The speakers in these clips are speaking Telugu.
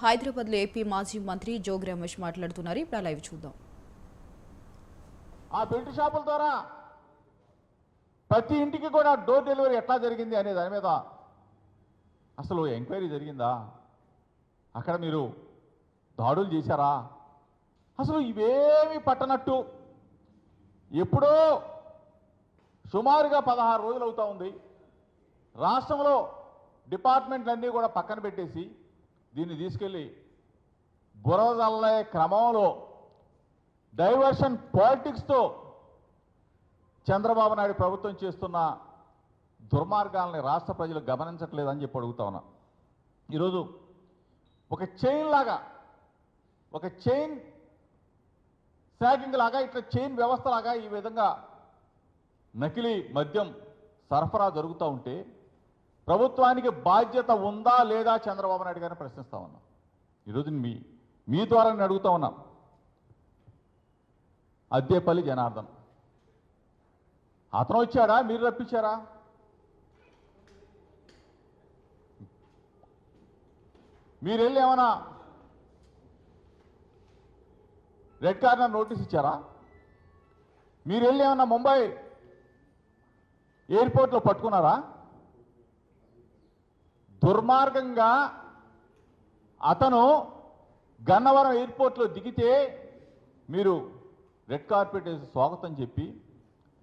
హైదరాబాద్లో ఏపీ మాజీ మంత్రి జోగి రమేష్ మాట్లాడుతున్నారు. ఇప్పుడు లైవ్ చూద్దాం. ఆ బెల్ట్ షాపుల ద్వారా ప్రతి ఇంటికి కూడా డోర్ డెలివరీ ఎట్లా జరిగింది అనే దాని మీద అసలు ఎంక్వైరీ జరిగిందా? అక్కడ మీరు దాడులు చేశారా? అసలు ఇవేమీ పట్టనట్టు ఎప్పుడో సుమారుగా 16 రోజులు అవుతా ఉంది. రాష్ట్రంలో డిపార్ట్మెంట్లన్నీ కూడా పక్కన పెట్టేసి దీన్ని తీసుకెళ్ళి బురదల్లే క్రమంలో డైవర్షన్ పాలిటిక్స్తో చంద్రబాబు నాయుడు ప్రభుత్వం చేస్తున్న దుర్మార్గాలని రాష్ట్ర ప్రజలు గమనించట్లేదని చెప్పి అడుగుతా ఉన్నా. ఈరోజు ఒక చైన్ లాగా, ఒక చైన్ స్నాకింగ్ లాగా, ఇట్లా చైన్ వ్యవస్థ లాగా ఈ విధంగా నకిలీ మద్యం సరఫరా జరుగుతూ ఉంటే ప్రభుత్వానికి బాధ్యత ఉందా లేదా చంద్రబాబు నాయుడు గారిని ప్రశ్నిస్తా ఉన్నాం. ఈరోజు మీ ద్వారా నేను అడుగుతా ఉన్నాం. అద్దేపల్లి జనార్దన్ అతను వచ్చాడా, మీరు రప్పించారా? మీరు వెళ్ళి ఏమైనా రెడ్ కార్నర్ నోటీస్ ఇచ్చారా? మీరు వెళ్ళి ఏమన్నా ముంబై ఎయిర్పోర్ట్లో పట్టుకున్నారా? దుర్మార్గంగా అతను గన్నవరం ఎయిర్పోర్ట్లో దిగితే మీరు రెడ్ కార్పెట్ వేసి స్వాగతం చెప్పి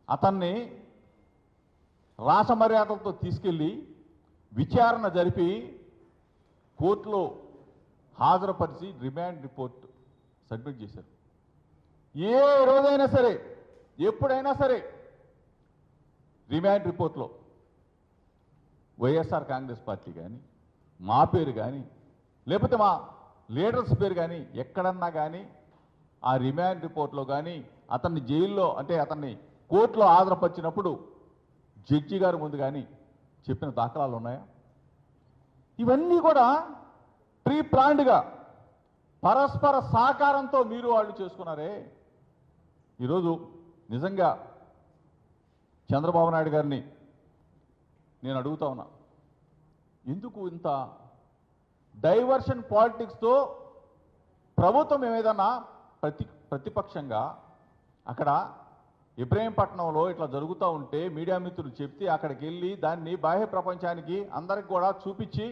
అతన్ని రాసమర్యాదలతో తీసుకెళ్ళి విచారణ జరిపి కోర్టులో హాజరుపరిచి రిమాండ్ రిపోర్ట్ సబ్మిట్ చేశారు. ఏ రోజైనా సరే, ఎప్పుడైనా సరే రిమాండ్ రిపోర్ట్లో వైఎస్ఆర్ కాంగ్రెస్ పార్టీ కానీ, మా పేరు కానీ, లేకపోతే మా లీడర్స్ పేరు కానీ ఎక్కడన్నా కానీ ఆ రిమాండ్ రిపోర్ట్లో కానీ అతన్ని జైల్లో అంటే అతన్ని కోర్టులో హాజరుపరిచినప్పుడు జడ్జి గారి ముందు కానీ చెప్పిన దాఖలాలు ఉన్నాయా? ఇవన్నీ కూడా ప్రీ ప్లాన్డ్గా పరస్పర సహకారంతో మీరు వాళ్ళు చేసుకున్నారే. ఈరోజు నిజంగా చంద్రబాబు నాయుడు గారిని నేను అడుగుతా ఉన్నా, ఎందుకు ఇంత డైవర్షన్ పాలిటిక్స్తో ప్రభుత్వం ఏదైనా ప్రతిపక్షంగా అక్కడ ఇబ్రహీంపట్నంలో ఇట్లా జరుగుతూ ఉంటే మీడియా మిత్రులు చెప్తే అక్కడికి వెళ్ళి దాన్ని బాహ్య ప్రపంచానికి అందరికి కూడా చూపించి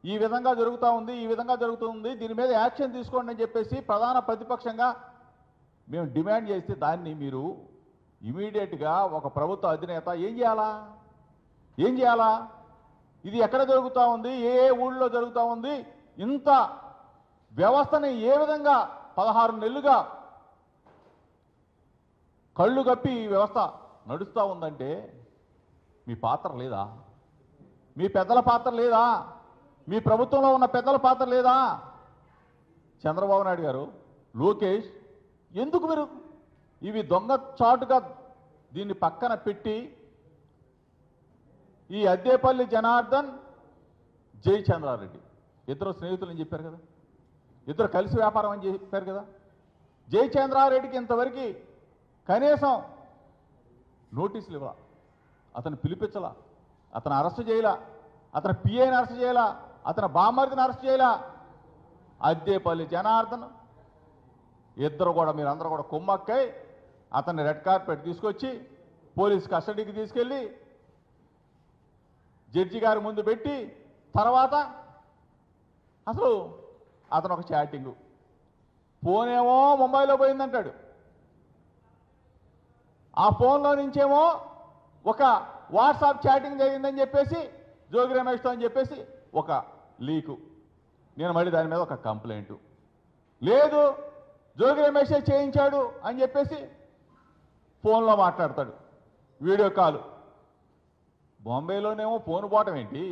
ఈ విధంగా జరుగుతూ ఉంది, ఈ విధంగా జరుగుతుంది, దీని మీద యాక్షన్ తీసుకోండి అని చెప్పేసి ప్రధాన ప్రతిపక్షంగా మేము డిమాండ్ చేస్తే దాన్ని మీరు ఇమీడియట్గా ఒక ప్రభుత్వ అధినేత ఏం చేయాలా? ఇది ఎక్కడ జరుగుతూ ఉంది, ఏ ఊళ్ళో జరుగుతూ ఉంది, ఇంత వ్యవస్థని ఏ విధంగా 16 నెలలుగా కళ్ళు కప్పి ఈ వ్యవస్థ నడుస్తూ ఉందంటే మీ పాత్ర లేదా? మీ పెద్దల పాత్ర లేదా? మీ ప్రభుత్వంలో ఉన్న పెద్దల పాత్ర లేదా? చంద్రబాబు నాయుడు గారు, లోకేష్, ఎందుకు మీరు ఇవి దొంగ చాటుగా దీన్ని పక్కన పెట్టి ఈ అద్దేపల్లి జనార్దన్, జై చంద్రారెడ్డి ఇద్దరు స్నేహితులు అని చెప్పారు కదా, ఇద్దరు కలిసి వ్యాపారం అని చెప్పారు కదా, జై చంద్రారెడ్డికి ఇంతవరకు కనీసం నోటీసులు ఇవ్వాల, అతను పిలిపించాల, అతను అరెస్ట్ చేయాల, అతను పిఐని అరెస్ట్ చేయాల, అతను బామ్మర్దిని అరెస్ట్ చేయాల. అద్దేపల్లి జనార్దన్ ఇద్దరు కూడా మీరందరూ కూడా కుమ్మక్కై అతన్ని రెడ్ కార్పెట్ తీసుకొచ్చి పోలీస్ కస్టడీకి తీసుకెళ్ళి జడ్జి గారి ముందు పెట్టి తర్వాత అసలు అతను ఒక చాటింగు, ఫోనేమో ముంబైలో పోయిందంటాడు, ఆ ఫోన్లో నుంచేమో ఒక వాట్సాప్ చాటింగ్ జరిగిందని చెప్పేసి జోగి రమేష్తో అని చెప్పేసి ఒక లీకు, నేను మళ్ళీ దాని మీద ఒక కంప్లైంట్ లేదు, జోగి రమేషే చేయించాడు అని చెప్పేసి ఫోన్లో మాట్లాడతాడు, వీడియో కాల్. బాంబేలోనేమో ఫోన్ పోవటం ఏంటి,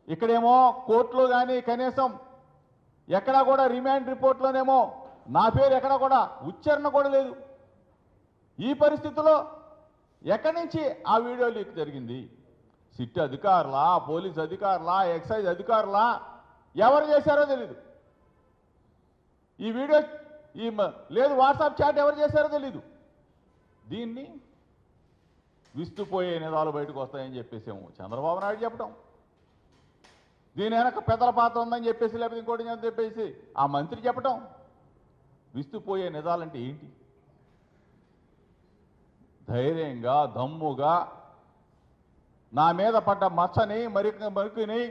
ఇక్కడేమో కోర్టులో కానీ కనీసం ఎక్కడా కూడా రిమాండ్ రిపోర్ట్లోనేమో నా పేరు ఎక్కడా కూడా ఉచ్చారణ కూడా లేదు. ఈ పరిస్థితుల్లో ఎక్కడి నుంచి ఆ వీడియో లీక్ జరిగింది? సిట్ అధికారులా, పోలీస్ అధికారులా, ఎక్సైజ్ అధికారులా, ఎవరు చేశారో తెలీదు. ఈ వీడియో లేదు వాట్సాప్ చాట్ ఎవరు చేశారో తెలీదు. దీన్ని విస్తుపోయే నిజాలు బయటకు వస్తాయని చెప్పేసేమో చంద్రబాబు నాయుడు చెప్పడం, దీని వెనక పెద్దల పాత్ర ఉందని చెప్పేసి లేకపోతే ఇంకోటి అని చెప్పేసి ఆ మంత్రి చెప్పటం విస్తుపోయే నిజాలంటే ఏంటి? ధైర్యంగా దమ్ముగా నా మీద పడ్డ మచ్చని మరికిని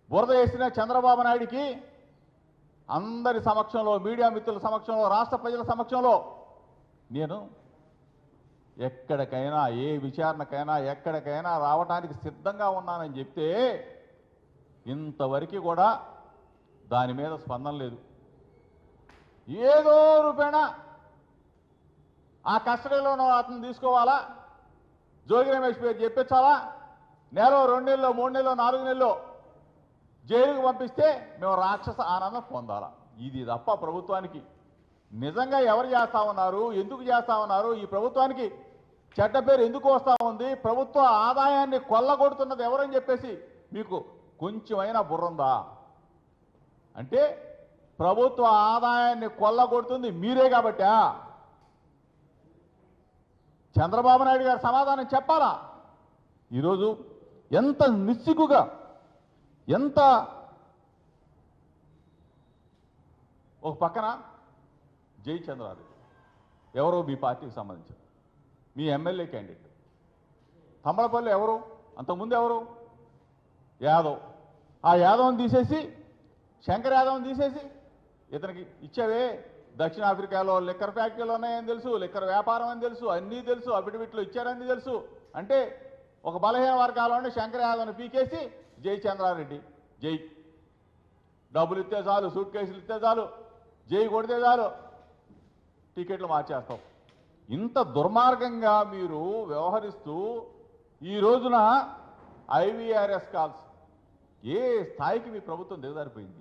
బురద వేసిన చంద్రబాబు నాయుడికి అందరి సమక్షంలో, మీడియా మిత్రుల సమక్షంలో, రాష్ట్ర ప్రజల సమక్షంలో నేను ఎక్కడికైనా ఏ విచారణకైనా ఎక్కడికైనా రావడానికి సిద్ధంగా ఉన్నానని చెప్తే ఇంతవరకు కూడా దాని మీద స్పందన లేదు. ఏదో రూపేణ ఆ కస్టడీలో అతను తీసుకోవాలా, జోగి రమేష్ పేరు చెప్పించాలా, నెల 2 నెలల్లో 3 నెలల్లో 4 నెలల్లో జైలుకు పంపిస్తే మేము రాక్షస ఆనందం పొందాలా. ఇది తప్ప ప్రభుత్వానికి నిజంగా ఎవరు చేస్తా ఉన్నారు, ఎందుకు చేస్తా ఉన్నారు, ఈ ప్రభుత్వానికి చెడ్డ పేరు ఎందుకు వస్తూ ఉంది, ప్రభుత్వ ఆదాయాన్ని కొల్లగొడుతున్నది ఎవరని చెప్పేసి మీకు కొంచెమైనా బుర్రందా? అంటే ప్రభుత్వ ఆదాయాన్ని కొల్లగొడుతుంది మీరే కాబట్టా చంద్రబాబు నాయుడు గారు సమాధానం చెప్పాలా? ఈరోజు ఎంత నిస్సిగ్గుగా, ఎంత ఒక పక్కన జై చంద్రారెడ్డి ఎవరో మీ పార్టీకి సంబంధించిన మీ ఎమ్మెల్యే క్యాండిడేట్, తమ్మలపల్లి ఎవరు, అంతకుముందు ఎవరు, యాదవ్. ఆ యాదవ్ని తీసేసి శంకర్ యాదవ్ని తీసేసి ఇతనికి ఇచ్చావే. దక్షిణాఫ్రికాలో లిక్కర్ ఫ్యాక్టరీలు ఉన్నాయని తెలుసు, లిక్కర్ వ్యాపారం అని తెలుసు, అన్నీ తెలుసు, అఫిడవిట్లు ఇచ్చారని తెలుసు. అంటే ఒక బలహీన వర్గాల్లోనే శంకర్ యాదవ్ని పీకేసి జై చంద్రారెడ్డి జై, డబ్బులు ఇస్తే చాలు, సూట్ కేసులు ఇస్తే చాలు, జై కొడితే చాలు, టికెట్లు మార్చేస్తాం. ఇంత దుర్మార్గంగా మీరు వ్యవహరిస్తూ ఈ రోజున ఐవీఆర్ఎస్ కాల్స్ ఏ స్థాయికి మీ ప్రభుత్వం దిగజారిపోయింది?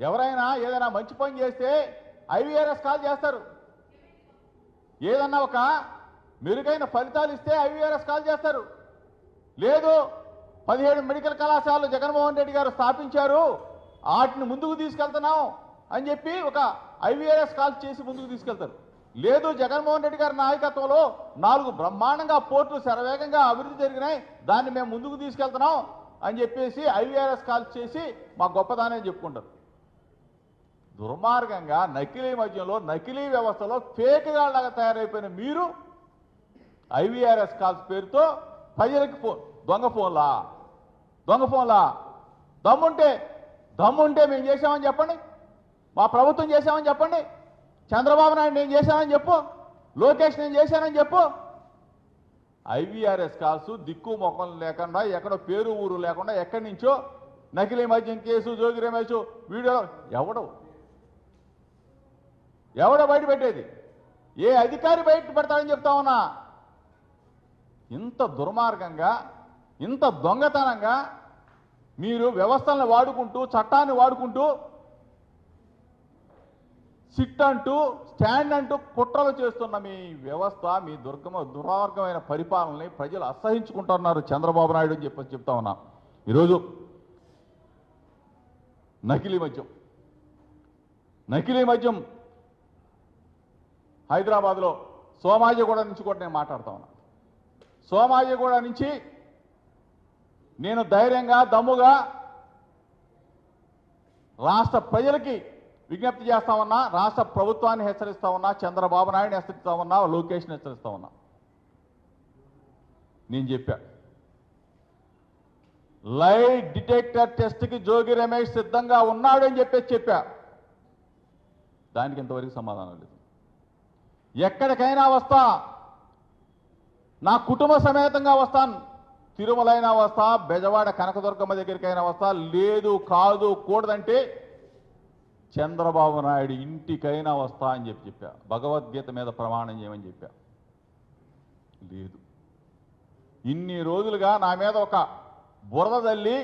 ఎవరైనా ఏదైనా మంచి పని చేస్తే ఐవీఆర్ఎస్ కాల్ చేస్తారు, ఏదన్నా ఒక మెరుగైన ఫలితాలు ఇస్తే ఐవీఆర్ఎస్ కాల్ చేస్తారు. లేదు 17 మెడికల్ కళాశాలలు జగన్మోహన్ రెడ్డి గారు స్థాపించారు, వాటిని ముందుకు తీసుకెళ్తున్నాం అని చెప్పి ఒక ఐవీఆర్ఎస్ కాల్ చేసి ముందుకు తీసుకెళ్తారు. లేదు జగన్మోహన్ రెడ్డి గారి నాయకత్వంలో 4 బ్రహ్మాండంగా పోర్టులు శరవేగంగా అభివృద్ధి జరిగినాయి, దాన్ని మేము ముందుకు తీసుకెళ్తున్నాం అని చెప్పేసి ఐవీఆర్ఎస్ కాల్ చేసి మా గొప్పదానే చెప్పుకుంటారు. దుర్మార్గంగా నకిలీ మద్యంలో, నకిలీ వ్యవస్థలో ఫేక్గా లాగా తయారైపోయిన మీరు ఐవీఆర్ఎస్ కాల్స్ పేరుతో ప్రజలకి దొంగ ఫోన్లా దమ్ముంటే మేము చేసామని చెప్పండి, మా ప్రభుత్వం చేశామని చెప్పండి, చంద్రబాబు నాయుడు నేను చేశానని చెప్పు, లోకేష్ నేను చేశానని చెప్పు. ఐవీఆర్ఎస్ కాల్స్ దిక్కు మొక్కలు లేకుండా, ఎక్కడో పేరు ఊరు లేకుండా, ఎక్కడి నుంచో నకిలీ మద్యం కేసు, జోగి రమేష్ వీడియోలో ఎవడో బయట పెట్టేది? ఏ అధికారి బయట పెడతాడని చెప్తా ఉన్నా. ఇంత దుర్మార్గంగా, ఇంత దొంగతనంగా మీరు వ్యవస్థలను వాడుకుంటూ, చట్టాన్ని వాడుకుంటూ, సిట్ అంటూ, స్టాండ్ అంటూ కుట్రలు చేస్తున్న మీ వ్యవస్థ, మీ దుర్మార్గమైన పరిపాలనని ప్రజలు అసహించుకుంటున్నారు చంద్రబాబు నాయుడు అని చెప్తా ఉన్నా. ఈరోజు నకిలీ మద్యం హైదరాబాద్లో సోమాజిగూడ నుంచి కూడా నేను మాట్లాడుతా ఉన్నా. సోమాజిగూడ నుంచి నేను ధైర్యంగా, దమ్ముగా రాష్ట్ర ప్రజలకి విజ్ఞప్తి చేస్తా ఉన్నా, రాష్ట్ర ప్రభుత్వాన్ని హెచ్చరిస్తా ఉన్నా, చంద్రబాబు నాయుడిని హెచ్చరిస్తా ఉన్నా, లోకేష్ని హెచ్చరిస్తా ఉన్నా. నేను చెప్పా, లై డిటెక్టర్ టెస్ట్కి జోగి రమేష్ సిద్ధంగా ఉన్నాడు అని చెప్పా. దానికి ఇంతవరకు సమాధానం లేదు. ఎక్కడికైనా వస్తా, నా కుటుంబ సమేతంగా వస్తాను, తిరుమలైనా వస్తా, బెజవాడ కనకదుర్గమ్మ దగ్గరికైనా వస్తా, లేదు కాదు కూడదంటే చంద్రబాబు నాయుడు ఇంటికైనా వస్తా అని చెప్పా. భగవద్గీత మీద ప్రమాణం చేయమని చెప్పా. లేదు, ఇన్ని రోజులుగా నా మీద ఒక బురద తల్లి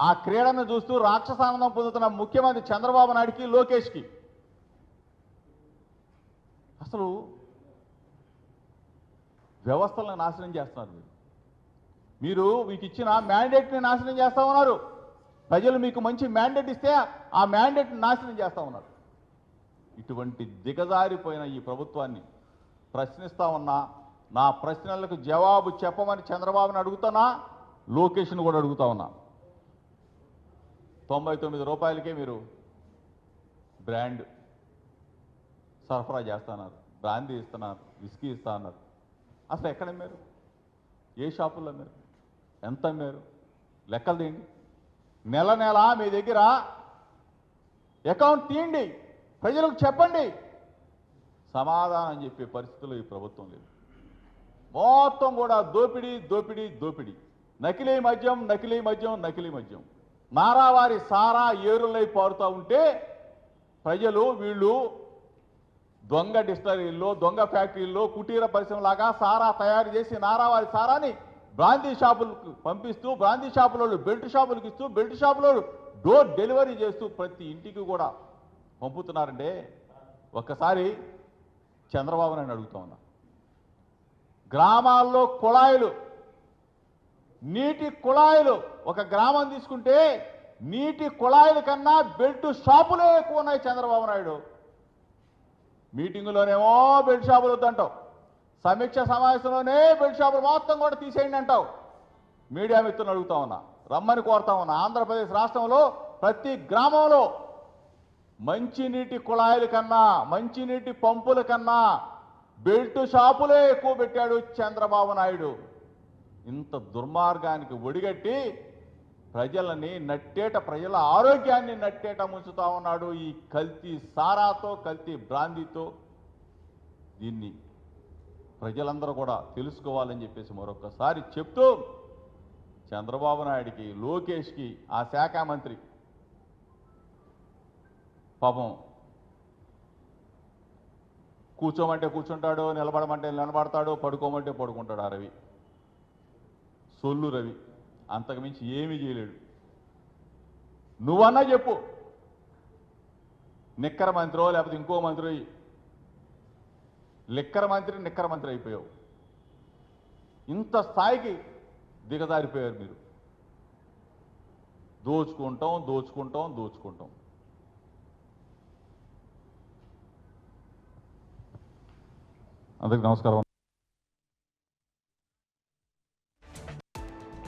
ఆ క్రీడను చూస్తూ రాక్షసానందం పొందుతున్న ముఖ్యమంత్రి చంద్రబాబు నాయుడికి, లోకేష్కి అసలు వ్యవస్థలను నాశనం చేస్తున్నారు. మీరు మీకు ఇచ్చిన మ్యాండేట్ని నాశనం చేస్తూ ఉన్నారు. ప్రజలు మీకు మంచి మ్యాండేట్ ఇస్తే ఆ మ్యాండేట్ని నాశనం చేస్తూ ఉన్నారు. ఇటువంటి దిగజారిపోయిన ఈ ప్రభుత్వాన్ని ప్రశ్నిస్తా ఉన్నా, నా ప్రశ్నలకు జవాబు చెప్పమని చంద్రబాబుని అడుగుతున్నా, లోకేష్ని కూడా అడుగుతా ఉన్నా. 99 రూపాయలకే మీరు బ్రాండ్ సరఫరా చేస్తున్నారు, బ్రాందీ ఇస్తున్నారు, విస్కీ ఇస్తున్నారు. అసలు ఎక్కడ అమ్మారు? ఏ షాపుల్లో అమ్మారు? ఎంత అమ్మారు? లెక్కలు తీయండి. నెల నెల మీ దగ్గర అకౌంట్ తీయండి, ప్రజలకు చెప్పండి. సమాధానం చెప్పే పరిస్థితుల్లో ఈ ప్రభుత్వం లేదు. మొత్తం కూడా దోపిడీ దోపిడీ దోపిడీ. నకిలీ మద్యం నకిలీ మద్యం నకిలీ మద్యం. నారావారి సారా ఏరులై పారుతూ ఉంటే ప్రజలు వీళ్ళు దొంగ డిస్టరీల్లో, దొంగ ఫ్యాక్టరీల్లో, కుటీర పరిశ్రమలాగా సారా తయారు చేసి నారావారి సారాని బ్రాందీ షాపులకు పంపిస్తూ, బ్రాందీ షాపులలో బెల్ట్ షాపులకు ఇస్తూ, బెల్ట్ షాపులో డోర్ డెలివరీ చేస్తూ ప్రతి ఇంటికి కూడా పంపుతున్నారంటే ఒక్కసారి చంద్రబాబు నాయుడు అడుగుతా ఉన్నా. గ్రామాల్లో కుళాయిలు, నీటి కుళాయిలు, ఒక గ్రామం తీసుకుంటే నీటి కుళాయిల కన్నా బెల్ట్ షాపులే ఎక్కువ ఉన్నాయి చంద్రబాబు నాయుడు. మీటింగులోనేమో బెల్ట్ షాపులు వద్దంటావు, సమీక్ష సమావేశంలోనే బెల్ట్ షాపులు మొత్తం కూడా తీసేయండి అంటావు. మీడియా మిత్రులను అడుగుతా ఉన్నా, రమ్మని కోరుతా ఉన్నా. ఆంధ్రప్రదేశ్ రాష్ట్రంలో ప్రతి గ్రామంలో మంచినీటి కుళాయిల కన్నా, మంచినీటి పంపుల కన్నా బెల్ట్ షాపులే ఎక్కువ పెట్టాడు చంద్రబాబు నాయుడు. ఇంత దుర్మార్గానికి ఒడిగట్టి ప్రజలని నట్టేట, ప్రజల ఆరోగ్యాన్ని నట్టేట ముంచుతా ఉన్నాడు ఈ కల్తీ సారాతో, కల్తీ బ్రాందీతో. దీన్ని ప్రజలందరూ కూడా తెలుసుకోవాలని చెప్పేసి మరొకసారి చెప్తూ, చంద్రబాబు నాయుడికి, లోకేష్కి, ఆ శాఖ మంత్రి పాపం కూర్చోమంటే కూర్చుంటాడు, నిలబడమంటే నిలబడతాడు, పడుకోమంటే పడుకుంటాడు. ఆ రవి, సొల్లు రవి, అంతకుమించి ఏమీ చేయలేడు. నువ్వన్నా చెప్పు, నిక్కర మంత్రో లేకపోతే ఇంకో మంత్రి, నిక్కర మంత్రి అయిపోయావు. ఇంత స్థాయికి దిగజారిపోయారు మీరు. దోచుకుంటాం దోచుకుంటాం దోచుకుంటాం. అందరికీ నమస్కారం.